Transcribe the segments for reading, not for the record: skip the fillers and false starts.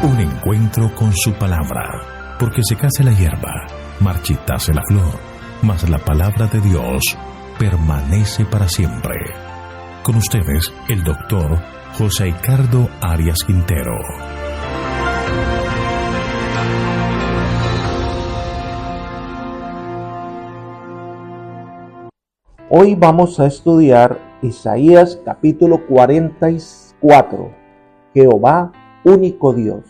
Un encuentro con su palabra, porque secase la hierba, marchitase la flor, mas la palabra de Dios permanece para siempre. Con ustedes, el doctor José Ricardo Arias Quintero. Hoy vamos a estudiar Isaías capítulo 44, Jehová, único Dios.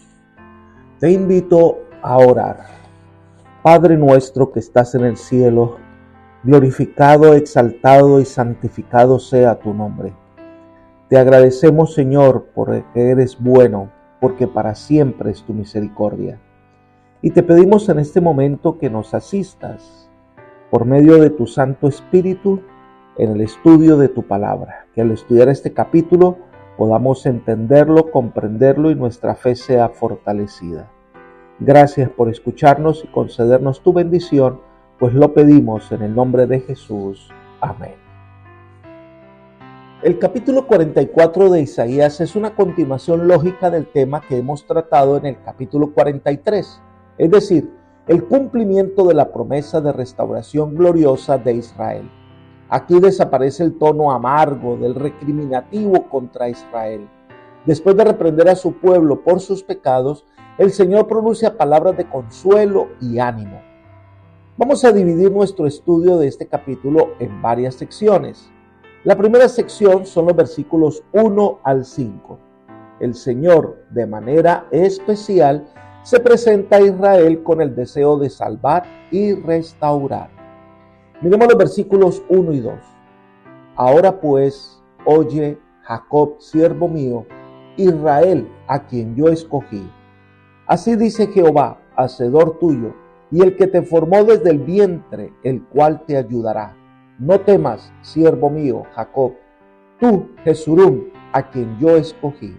Te invito a orar. Padre nuestro que estás en el cielo, glorificado, exaltado y santificado sea tu nombre. Te agradecemos, Señor, porque eres bueno, porque para siempre es tu misericordia. Y te pedimos en este momento que nos asistas por medio de tu Santo Espíritu en el estudio de tu palabra, que al estudiar este capítulo podamos entenderlo, comprenderlo y nuestra fe sea fortalecida. Gracias por escucharnos y concedernos tu bendición, pues lo pedimos en el nombre de Jesús. Amén. El capítulo 44 de Isaías es una continuación lógica del tema que hemos tratado en el capítulo 43, es decir, el cumplimiento de la promesa de restauración gloriosa de Israel. Aquí desaparece el tono amargo del recriminativo contra Israel. Después de reprender a su pueblo por sus pecados, el Señor pronuncia palabras de consuelo y ánimo. Vamos a dividir nuestro estudio de este capítulo en varias secciones. La primera sección son los versículos 1 al 5. El Señor, de manera especial, se presenta a Israel con el deseo de salvar y restaurar. Miremos los versículos 1 y 2. Ahora pues, oye, Jacob, siervo mío, Israel, a quien yo escogí. Así dice Jehová, hacedor tuyo, y el que te formó desde el vientre, el cual te ayudará. No temas, siervo mío, Jacob, tú, Jesurum, a quien yo escogí.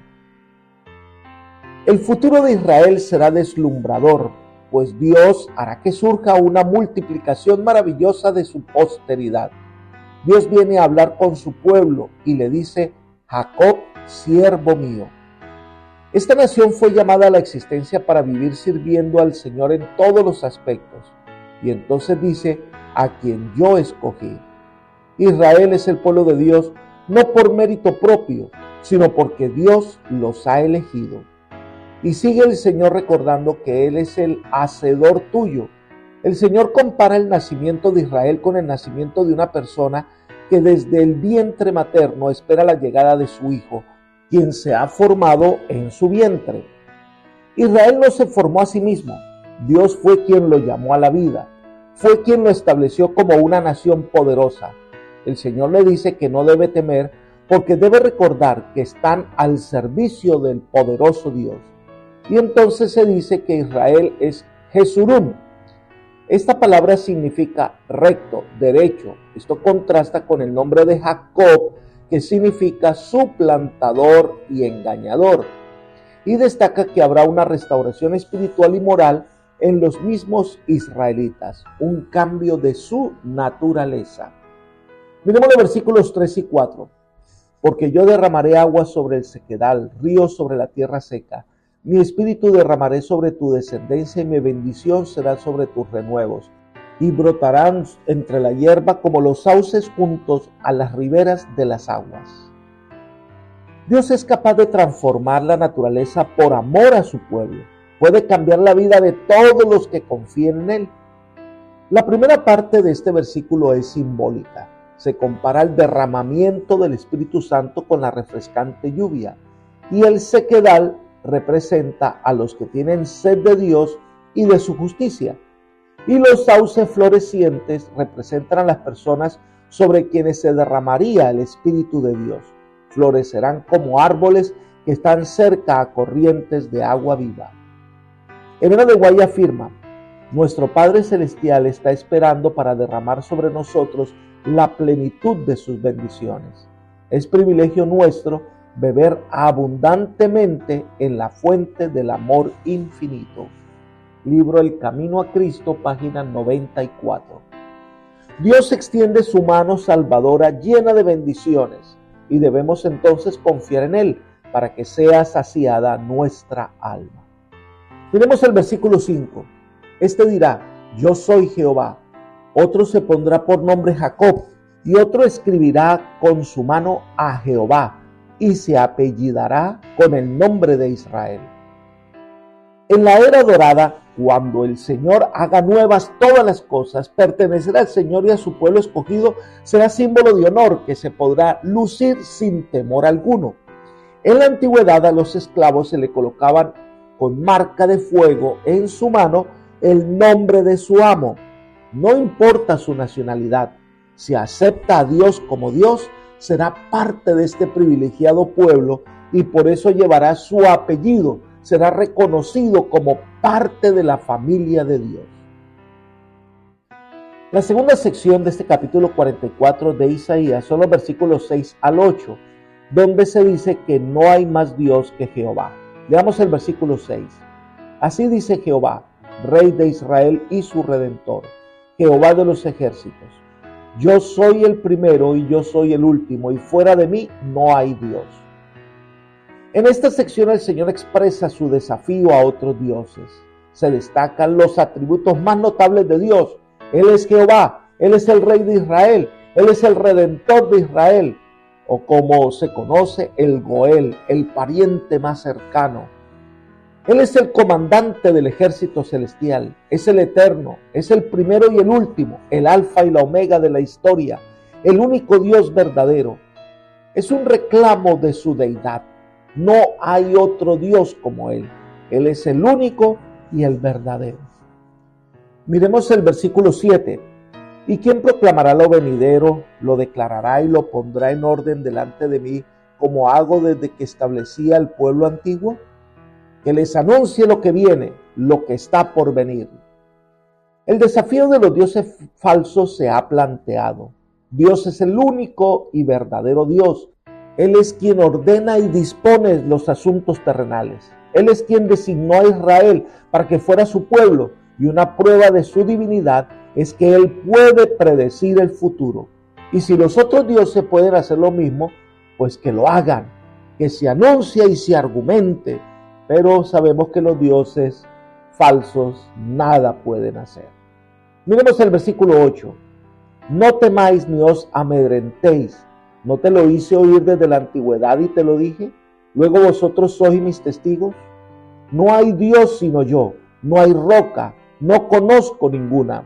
El futuro de Israel será deslumbrador, pues Dios hará que surja una multiplicación maravillosa de su posteridad. Dios viene a hablar con su pueblo y le dice, Jacob, siervo mío. Esta nación fue llamada a la existencia para vivir sirviendo al Señor en todos los aspectos. Y entonces dice, a quien yo escogí. Israel es el pueblo de Dios no por mérito propio, sino porque Dios los ha elegido. Y sigue el Señor recordando que Él es el hacedor tuyo. El Señor compara el nacimiento de Israel con el nacimiento de una persona que desde el vientre materno espera la llegada de su hijo, quien se ha formado en su vientre. Israel no se formó a sí mismo. Dios fue quien lo llamó a la vida. Fue quien lo estableció como una nación poderosa. El Señor le dice que no debe temer porque debe recordar que están al servicio del poderoso Dios. Y entonces se dice que Israel es Jesurum. Esta palabra significa recto, derecho. Esto contrasta con el nombre de Jacob, que significa suplantador y engañador. Y destaca que habrá una restauración espiritual y moral en los mismos israelitas, un cambio de su naturaleza. Miremos los versículos 3 y 4. Porque yo derramaré agua sobre el sequedal, ríos sobre la tierra seca. Mi espíritu derramaré sobre tu descendencia y mi bendición será sobre tus renuevos. Y brotarán entre la hierba como los sauces juntos a las riberas de las aguas. Dios es capaz de transformar la naturaleza por amor a su pueblo. Puede cambiar la vida de todos los que confíen en Él. La primera parte de este versículo es simbólica. Se compara el derramamiento del Espíritu Santo con la refrescante lluvia. Y el sequedal representa a los que tienen sed de Dios y de su justicia. Y los sauces florecientes representan a las personas sobre quienes se derramaría el Espíritu de Dios. Florecerán como árboles que están cerca a corrientes de agua viva. Elena de Guay afirma, nuestro Padre Celestial está esperando para derramar sobre nosotros la plenitud de sus bendiciones. Es privilegio nuestro beber abundantemente en la fuente del amor infinito. Libro El Camino a Cristo, página 94. Dios extiende su mano salvadora llena de bendiciones y debemos entonces confiar en Él para que sea saciada nuestra alma. Miremos el versículo 5. Este dirá: yo soy Jehová. Otro se pondrá por nombre Jacob, y otro escribirá con su mano a Jehová, y se apellidará con el nombre de Israel. En la era dorada, cuando el Señor haga nuevas todas las cosas, pertenecer al Señor y a su pueblo escogido será símbolo de honor que se podrá lucir sin temor alguno. En la antigüedad a los esclavos se le colocaban con marca de fuego en su mano el nombre de su amo. No importa su nacionalidad, si acepta a Dios como Dios, será parte de este privilegiado pueblo y por eso llevará su apellido, será reconocido como parte de la familia de Dios. La segunda sección de este capítulo 44 de Isaías son los versículos 6 al 8, donde se dice que no hay más Dios que Jehová. Leamos el versículo 6. Así dice Jehová, Rey de Israel y su Redentor, Jehová de los ejércitos: yo soy el primero y yo soy el último, y fuera de mí no hay Dios. En esta sección el Señor expresa su desafío a otros dioses. Se destacan los atributos más notables de Dios. Él es Jehová, Él es el Rey de Israel, Él es el Redentor de Israel, o como se conoce, el Goel, el pariente más cercano. Él es el comandante del ejército celestial, es el eterno, es el primero y el último, el alfa y la omega de la historia, el único Dios verdadero. Es un reclamo de su deidad. No hay otro Dios como Él. Él es el único y el verdadero. Miremos el versículo 7. ¿Y quién proclamará lo venidero, lo declarará y lo pondrá en orden delante de mí, como hago desde que establecí al pueblo antiguo? Que les anuncie lo que viene, lo que está por venir. El desafío de los dioses falsos se ha planteado. Dios es el único y verdadero Dios. Él es quien ordena y dispone los asuntos terrenales. Él es quien designó a Israel para que fuera su pueblo, y una prueba de su divinidad es que Él puede predecir el futuro. Y si los otros dioses pueden hacer lo mismo, pues que lo hagan, que se anuncie y se argumente. Pero sabemos que los dioses falsos nada pueden hacer. Miremos el versículo 8. No temáis ni os amedrentéis. ¿No te lo hice oír desde la antigüedad y te lo dije? Luego vosotros sois mis testigos. No hay Dios sino yo, no hay roca, no conozco ninguna.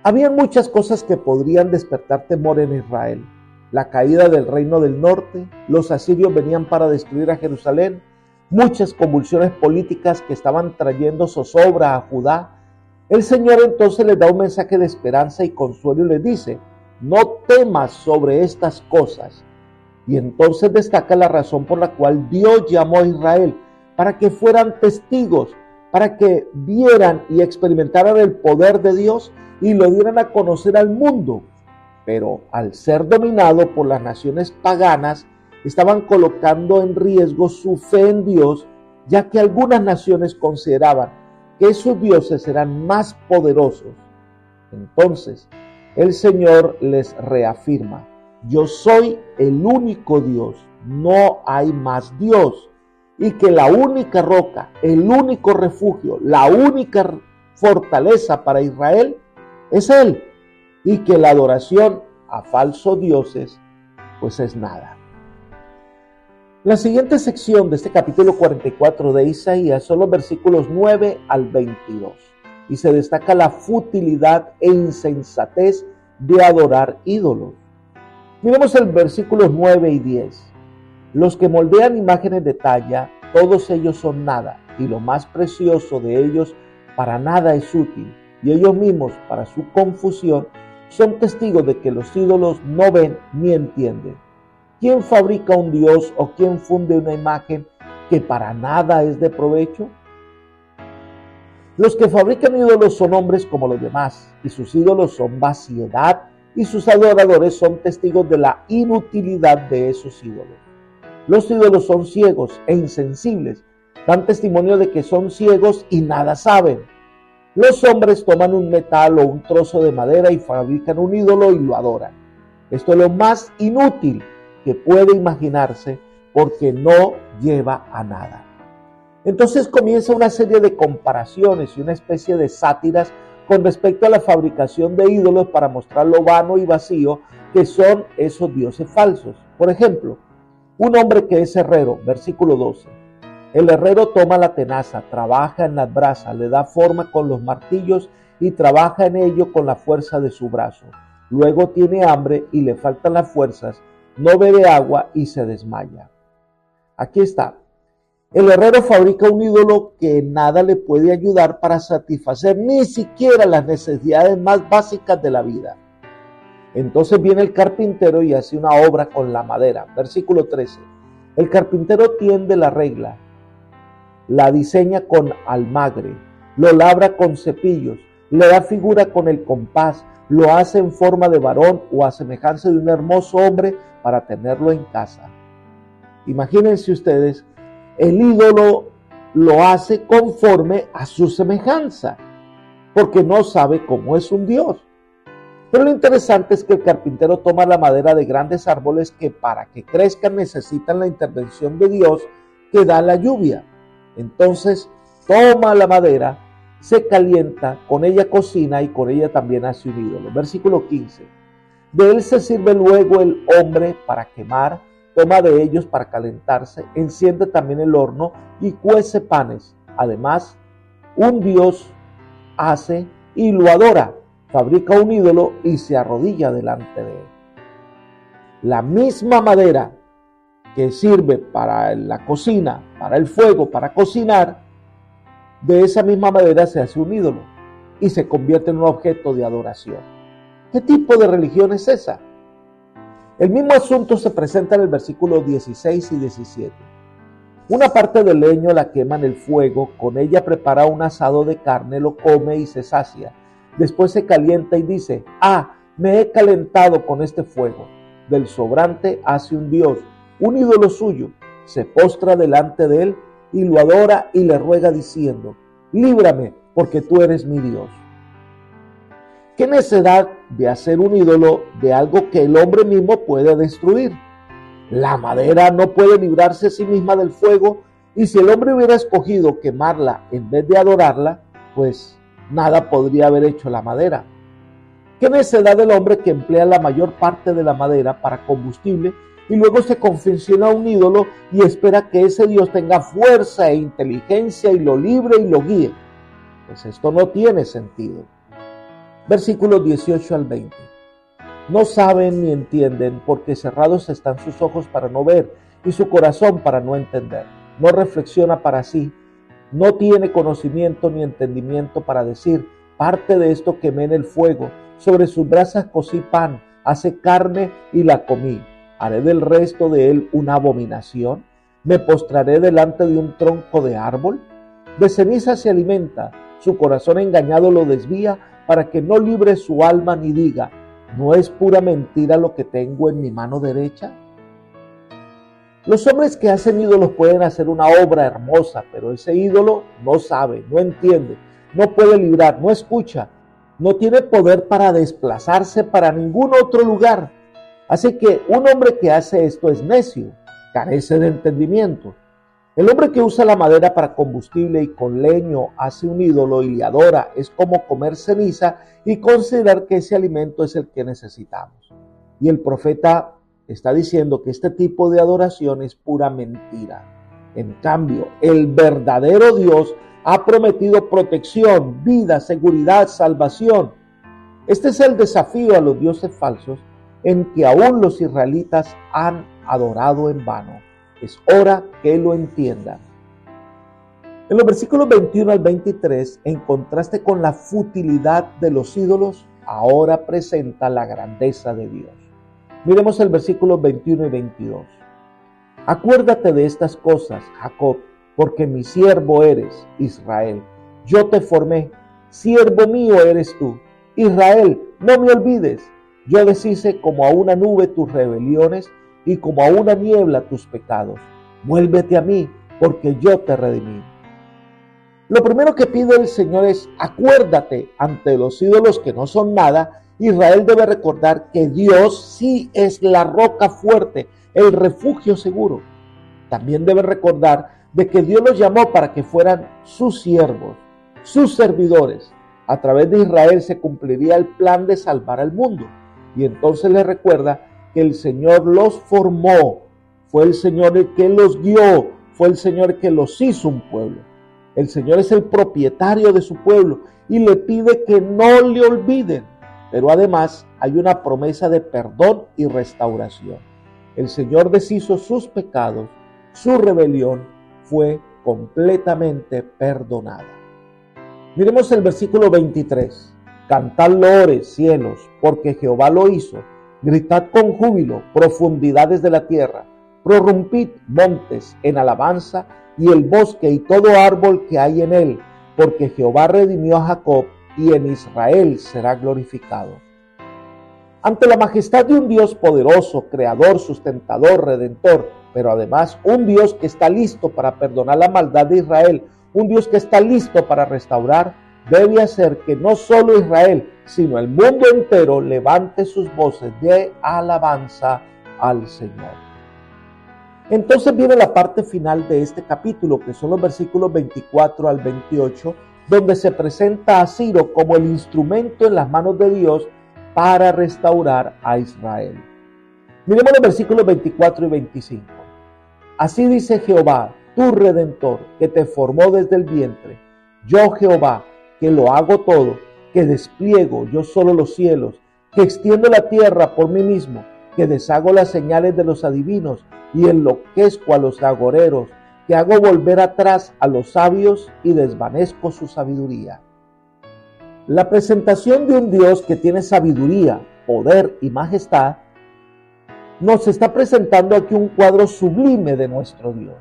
Había muchas cosas que podrían despertar temor en Israel. La caída del reino del norte, los asirios venían para destruir a Jerusalén, muchas convulsiones políticas que estaban trayendo zozobra a Judá. El Señor entonces les da un mensaje de esperanza y consuelo y les dice: no temas sobre estas cosas. Y entonces destaca la razón por la cual Dios llamó a Israel, para que fueran testigos, para que vieran y experimentaran el poder de Dios y lo dieran a conocer al mundo. Pero al ser dominado por las naciones paganas, estaban colocando en riesgo su fe en Dios, ya que algunas naciones consideraban que sus dioses eran más poderosos. Entonces, el Señor les reafirma: yo soy el único Dios, no hay más Dios, y que la única roca, el único refugio, la única fortaleza para Israel es Él, y que la adoración a falsos dioses pues es nada. La siguiente sección de este capítulo 44 de Isaías son los versículos 9 al 22. Y se destaca la futilidad e insensatez de adorar ídolos. Miremos el versículos 9 y 10. Los que moldean imágenes de talla, todos ellos son nada, y lo más precioso de ellos para nada es útil, y ellos mismos, para su confusión, son testigos de que los ídolos no ven ni entienden. ¿Quién fabrica un dios o quién funde una imagen que para nada es de provecho? Los que fabrican ídolos son hombres como los demás, y sus ídolos son vaciedad, y sus adoradores son testigos de la inutilidad de esos ídolos. Los ídolos son ciegos e insensibles, dan testimonio de que son ciegos y nada saben. Los hombres toman un metal o un trozo de madera y fabrican un ídolo y lo adoran. Esto es lo más inútil que puede imaginarse porque no lleva a nada. Entonces comienza una serie de comparaciones y una especie de sátiras con respecto a la fabricación de ídolos para mostrar lo vano y vacío que son esos dioses falsos. Por ejemplo, un hombre que es herrero, versículo 12. El herrero toma la tenaza, trabaja en las brasas, le da forma con los martillos y trabaja en ello con la fuerza de su brazo. Luego tiene hambre y le faltan las fuerzas, no bebe agua y se desmaya. Aquí está. El herrero fabrica un ídolo que nada le puede ayudar para satisfacer ni siquiera las necesidades más básicas de la vida. Entonces viene el carpintero y hace una obra con la madera. Versículo 13. El carpintero tiende la regla, la diseña con almagre, lo labra con cepillos, le da figura con el compás, lo hace en forma de varón o a semejanza de un hermoso hombre para tenerlo en casa. Imagínense ustedes, el ídolo lo hace conforme a su semejanza, porque no sabe cómo es un Dios. Pero lo interesante es que el carpintero toma la madera de grandes árboles que para que crezcan necesitan la intervención de Dios que da la lluvia. Entonces toma la madera, se calienta, con ella cocina y con ella también hace un ídolo. Versículo 15. De él se sirve luego el hombre para quemar, toma de ellos para calentarse, enciende también el horno y cuece panes. Además, un Dios hace y lo adora, fabrica un ídolo y se arrodilla delante de él. La misma madera que sirve para la cocina, para el fuego, para cocinar, de esa misma madera se hace un ídolo y se convierte en un objeto de adoración. ¿Qué tipo de religión es esa? El mismo asunto se presenta en el versículo 16 y 17. Una parte del leño la quema en el fuego, con ella prepara un asado de carne, lo come y se sacia. Después se calienta y dice, me he calentado con este fuego. Del sobrante hace un dios, un ídolo suyo, se postra delante de él y lo adora y le ruega diciendo, líbrame porque tú eres mi Dios. ¿Qué necesidad de hacer un ídolo de algo que el hombre mismo puede destruir? La madera no puede librarse a sí misma del fuego y si el hombre hubiera escogido quemarla en vez de adorarla, pues nada podría haber hecho la madera. ¿Qué necesidad del hombre que emplea la mayor parte de la madera para combustible y luego se confecciona un ídolo y espera que ese Dios tenga fuerza e inteligencia y lo libre y lo guíe? Pues esto no tiene sentido. Versículos 18 al 20. No saben ni entienden porque cerrados están sus ojos para no ver y su corazón para no entender. No reflexiona para sí, no tiene conocimiento ni entendimiento para decir, parte de esto quemé en el fuego, sobre sus brasas cocí pan, hace carne y la comí. ¿Haré del resto de él una abominación? ¿Me postraré delante de un tronco de árbol? De ceniza se alimenta, su corazón engañado lo desvía para que no libre su alma ni diga, ¿no es pura mentira lo que tengo en mi mano derecha? Los hombres que hacen ídolos pueden hacer una obra hermosa, pero ese ídolo no sabe, no entiende, no puede librar, no escucha, no tiene poder para desplazarse para ningún otro lugar. Así que un hombre que hace esto es necio, carece de entendimiento. El hombre que usa la madera para combustible y con leño hace un ídolo y le adora es como comer ceniza y considerar que ese alimento es el que necesitamos. Y el profeta está diciendo que este tipo de adoración es pura mentira. En cambio, el verdadero Dios ha prometido protección, vida, seguridad, salvación. Este es el desafío a los dioses falsos en que aún los israelitas han adorado en vano. Es hora que lo entiendan. En los versículos 21 al 23, en contraste con la futilidad de los ídolos, ahora presenta la grandeza de Dios. Miremos el versículo 21 y 22. Acuérdate de estas cosas, Jacob, porque mi siervo eres, Israel. Yo te formé, siervo mío eres tú. Israel, no me olvides. Yo deshice como a una nube tus rebeliones y como a una niebla tus pecados. Vuélvete a mí, porque yo te redimí. Lo primero que pide el Señor es, acuérdate ante los ídolos que no son nada. Israel debe recordar que Dios sí es la roca fuerte, el refugio seguro. También debe recordar de que Dios los llamó para que fueran sus siervos, sus servidores. A través de Israel se cumpliría el plan de salvar al mundo. Y entonces les recuerda que el Señor los formó, fue el Señor el que los guió, fue el Señor el que los hizo un pueblo. El Señor es el propietario de su pueblo y le pide que no le olviden. Pero además hay una promesa de perdón y restauración. El Señor deshizo sus pecados, su rebelión fue completamente perdonada. Miremos el versículo 23. Cantad loores, cielos, porque Jehová lo hizo. Gritad con júbilo, profundidades de la tierra. Prorrumpid, montes, en alabanza, y el bosque y todo árbol que hay en él, porque Jehová redimió a Jacob, y en Israel será glorificado. Ante la majestad de un Dios poderoso, creador, sustentador, redentor, pero además un Dios que está listo para perdonar la maldad de Israel, un Dios que está listo para restaurar, debe hacer que no solo Israel, sino el mundo entero levante sus voces de alabanza al Señor. Entonces viene la parte final de este capítulo, que son los versículos 24 al 28, donde se presenta a Ciro como el instrumento en las manos de Dios para restaurar a Israel. Miremos los versículos 24 y 25. Así dice Jehová, tu Redentor, que te formó desde el vientre. Yo, Jehová, que lo hago todo, que despliego yo solo los cielos, que extiendo la tierra por mí mismo, que deshago las señales de los adivinos y enloquezco a los agoreros, que hago volver atrás a los sabios y desvanezco su sabiduría. La presentación de un Dios que tiene sabiduría, poder y majestad nos está presentando aquí un cuadro sublime de nuestro Dios.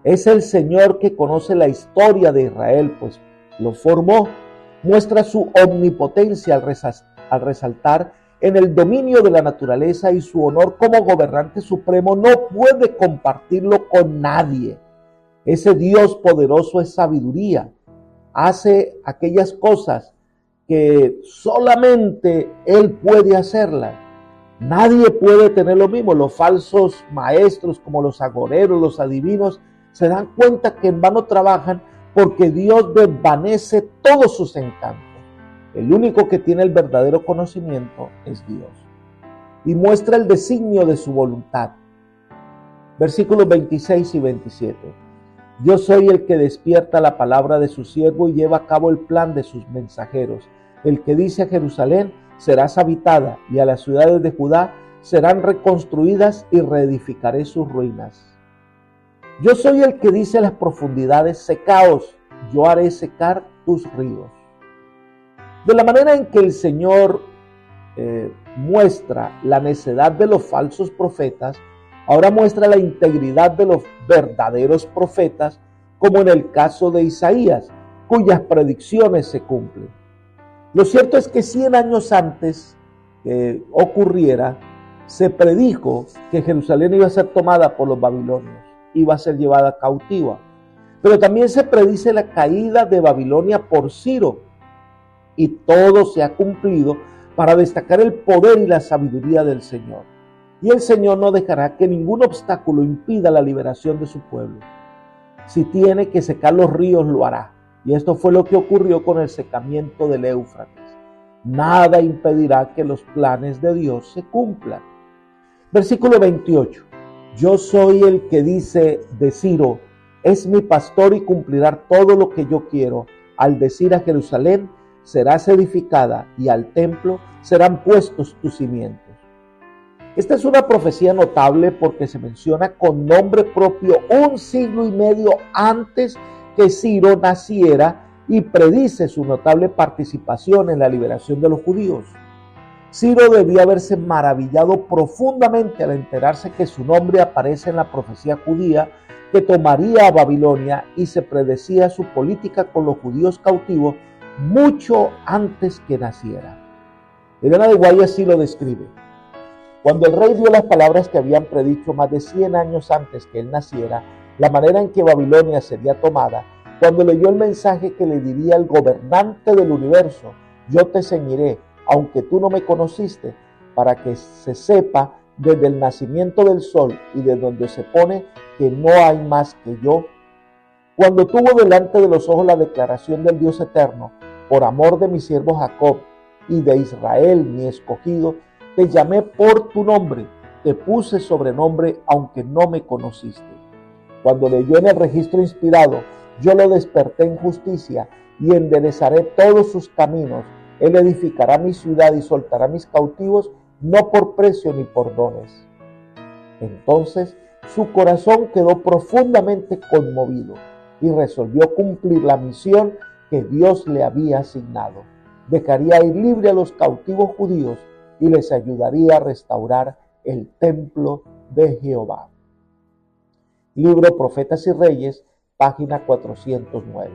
Es el Señor que conoce la historia de Israel, pues lo formó. Muestra su omnipotencia al resaltar en el dominio de la naturaleza, y su honor como gobernante supremo no puede compartirlo con nadie. Ese Dios poderoso es sabiduría. Hace aquellas cosas que solamente Él puede hacerlas. Nadie puede tener lo mismo. Los falsos maestros como los agoreros, los adivinos, se dan cuenta que en vano trabajan, porque Dios desvanece todos sus encantos. El único que tiene el verdadero conocimiento es Dios. Y muestra el designio de su voluntad. Versículos 26 y 27. Yo soy el que despierta la palabra de su siervo y lleva a cabo el plan de sus mensajeros. El que dice a Jerusalén, serás habitada, y a las ciudades de Judá serán reconstruidas y reedificaré sus ruinas. Yo soy el que dice a las profundidades, secaos, yo haré secar tus ríos. De la manera en que el Señor muestra la necedad de los falsos profetas, ahora muestra la integridad de los verdaderos profetas, como en el caso de Isaías, cuyas predicciones se cumplen. Lo cierto es que 100 años antes que ocurriera, se predijo que Jerusalén iba a ser tomada por los babilonios, iba a ser llevada cautiva. Pero también se predice la caída de Babilonia por Ciro, y todo se ha cumplido para destacar el poder y la sabiduría del Señor. Y el Señor no dejará que ningún obstáculo impida la liberación de su pueblo. Si tiene que secar los ríos, lo hará. Y esto fue lo que ocurrió con el secamiento del Éufrates. Nada impedirá que los planes de Dios se cumplan. Versículo 28. Yo soy el que dice de Ciro, es mi pastor y cumplirá todo lo que yo quiero. Al decir a Jerusalén, serás edificada, y al templo serán puestos tus cimientos. Esta es una profecía notable porque se menciona con nombre propio 1 siglo y medio antes que Ciro naciera, y predice su notable participación en la liberación de los judíos. Ciro debía haberse maravillado profundamente al enterarse que su nombre aparece en la profecía judía que tomaría a Babilonia, y se predecía su política con los judíos cautivos mucho antes que naciera. Elena de Guay así lo describe. Cuando el rey dio las palabras que habían predicho más de 100 años antes que él naciera, la manera en que Babilonia sería tomada, cuando leyó el mensaje que le diría el gobernante del universo, yo te ceñiré, aunque tú no me conociste, para que se sepa desde el nacimiento del sol y de donde se pone que no hay más que yo, Cuando tuvo delante de los ojos la declaración del Dios eterno, por amor de mi siervo Jacob y de Israel, mi escogido, te llamé por tu nombre, te puse sobrenombre, aunque no me conociste. Cuando leyó en el registro inspirado, yo lo desperté en justicia y enderezaré todos sus caminos. Él edificará mi ciudad y soltará mis cautivos, no por precio ni por dones. Entonces su corazón quedó profundamente conmovido y resolvió cumplir la misión que Dios le había asignado. Dejaría ir libre a los cautivos judíos y les ayudaría a restaurar el templo de Jehová. Libro Profetas y Reyes, página 409.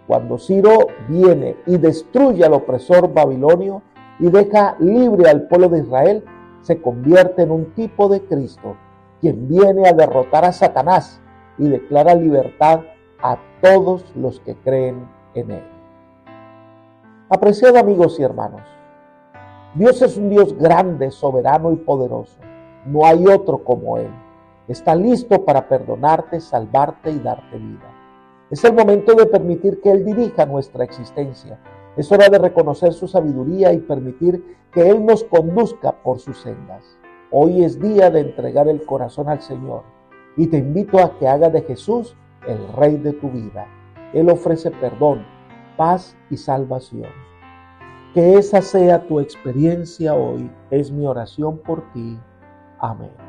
Cuando Ciro viene y destruye al opresor babilonio y deja libre al pueblo de Israel, se convierte en un tipo de Cristo, quien viene a derrotar a Satanás y declara libertad a todos los que creen en él. Apreciados amigos y hermanos, Dios es un Dios grande, soberano y poderoso. No hay otro como Él. Está listo para perdonarte, salvarte y darte vida. Es el momento de permitir que Él dirija nuestra existencia. Es hora de reconocer su sabiduría y permitir que Él nos conduzca por sus sendas. Hoy es día de entregar el corazón al Señor y te invito a que hagas de Jesús el Rey de tu vida. Él ofrece perdón, paz y salvación. Que esa sea tu experiencia hoy, es mi oración por ti. Amén.